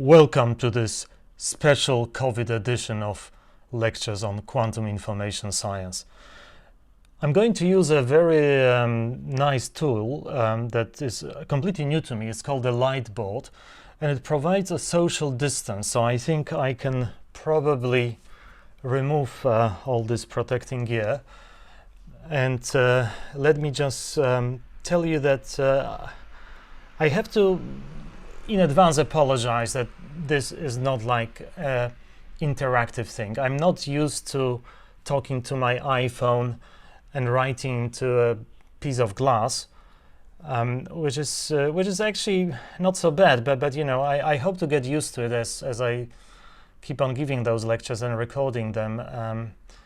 Welcome to this special COVID edition of lectures on quantum information science. I'm going to use a very nice tool that is completely new to me. It's called the light board, and it provides a social distance. So I think I can probably remove all this protecting gear. And let me just tell you that I have to in advance apologize that this is not like an interactive thing. I'm not used to talking to my iPhone and writing to a piece of glass, which is actually not so bad. But you know, I hope to get used to it as I keep on giving those lectures and recording them.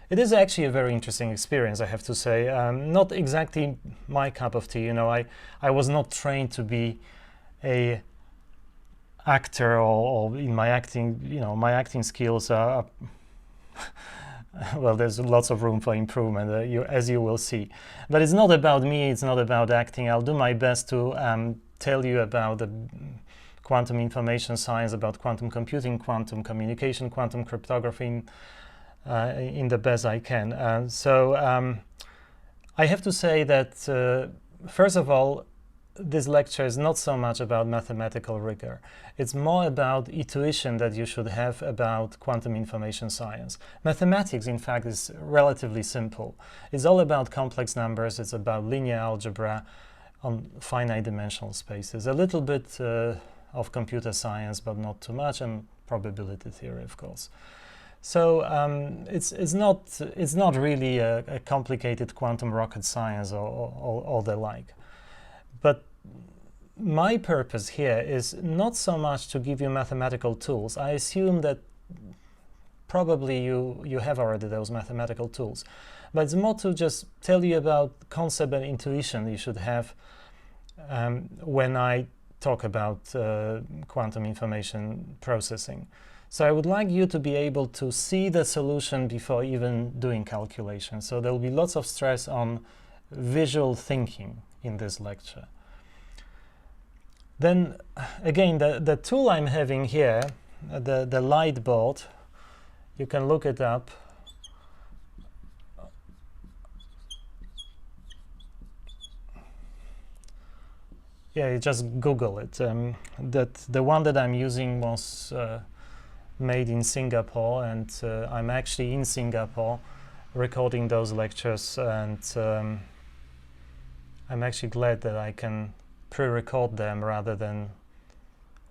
It is actually a very interesting experience, I have to say. Not exactly my cup of tea. You know, I was not trained to be a actor or in my acting, you know, my acting skills are well, there's lots of room for improvement, as you will see. But it's not about me, it's not about acting. I'll do my best to tell you about the quantum information science, about quantum computing, quantum communication, quantum cryptography in the best I can. I have to say that, first of all, this lecture is not so much about mathematical rigor. It's more about intuition that you should have about quantum information science. Mathematics, in fact, is relatively simple. It's all about complex numbers. It's about linear algebra on finite dimensional spaces. A little bit of computer science, but not too much, and probability theory, of course. So it's not really a complicated quantum rocket science or the like. But my purpose here is not so much to give you mathematical tools. I assume that probably you have already those mathematical tools. But it's more to just tell you about concept and intuition you should have when I talk about quantum information processing. So I would like you to be able to see the solution before even doing calculations. So there will be lots of stress on visual thinking in this lecture. Then again, the tool I'm having here, the light board, you can look it up. Yeah, you just Google it. The one that I'm using was made in Singapore, and I'm actually in Singapore recording those lectures, and I'm actually glad that I can pre-record them rather than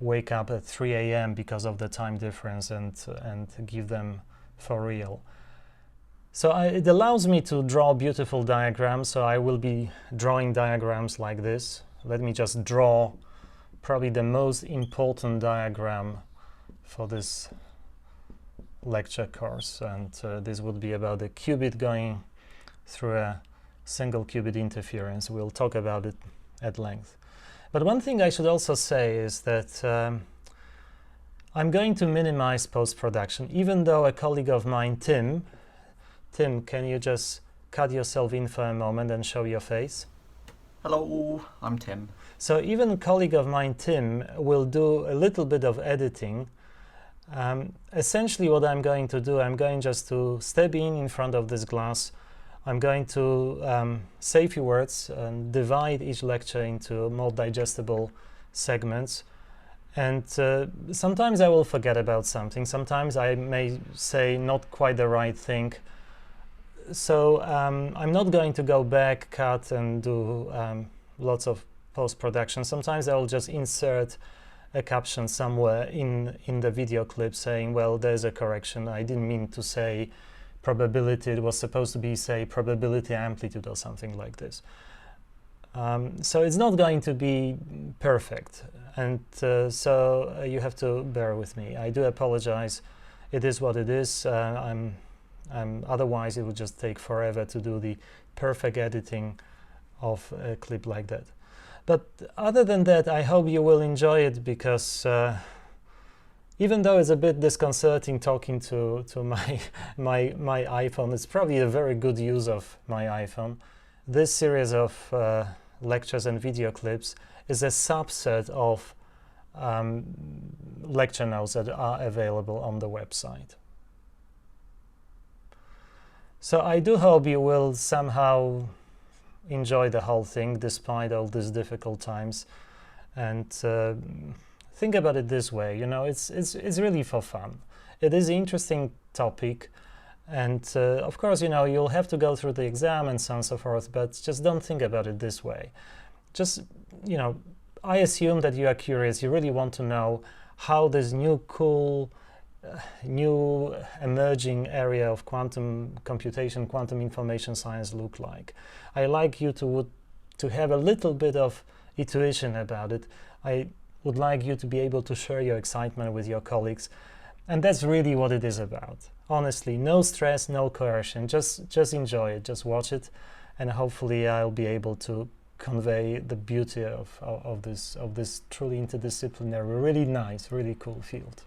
wake up at 3 a.m. because of the time difference and give them for real. So it allows me to draw beautiful diagrams, so I will be drawing diagrams like this. Let me just draw probably the most important diagram for this lecture course, and this would be about a qubit going through a single qubit interference. We'll talk about it at length. But one thing I should also say is that I'm going to minimize post-production, even though a colleague of mine, Tim, can you just cut yourself in for a moment and show your face? Hello, I'm Tim. So even a colleague of mine, Tim, will do a little bit of editing. Essentially what I'm going to do, I'm going just to step in front of this glass. I'm going to say a few words and divide each lecture into more digestible segments. And sometimes I will forget about something. Sometimes I may say not quite the right thing. So I'm not going to go back, cut, and do lots of post-production. Sometimes I will just insert a caption somewhere in the video clip saying, well, there's a correction. I didn't mean to say probability. It was supposed to be, say, probability amplitude or something like this. So it's not going to be perfect, and so you have to bear with me. I do apologize. It is what it is. Otherwise, it would just take forever to do the perfect editing of a clip like that. But other than that, I hope you will enjoy it, because even though it's a bit disconcerting talking to my iPhone, it's probably a very good use of my iPhone. This series of lectures and video clips is a subset of lecture notes that are available on the website. So I do hope you will somehow enjoy the whole thing despite all these difficult times, and think about it this way, you know, it's really for fun. It is an interesting topic, and of course, you know, you'll have to go through the exam and so on and so forth, but just don't think about it this way. Just, you know, I assume that you are curious, you really want to know how this new cool new emerging area of quantum computation, quantum information science look like. I like you to have a little bit of intuition about it. I would like you to be able to share your excitement with your colleagues, and that's really what it is about. Honestly, no stress, no coercion, just enjoy it, just watch it, and hopefully I'll be able to convey the beauty of this truly interdisciplinary, really nice, really cool field.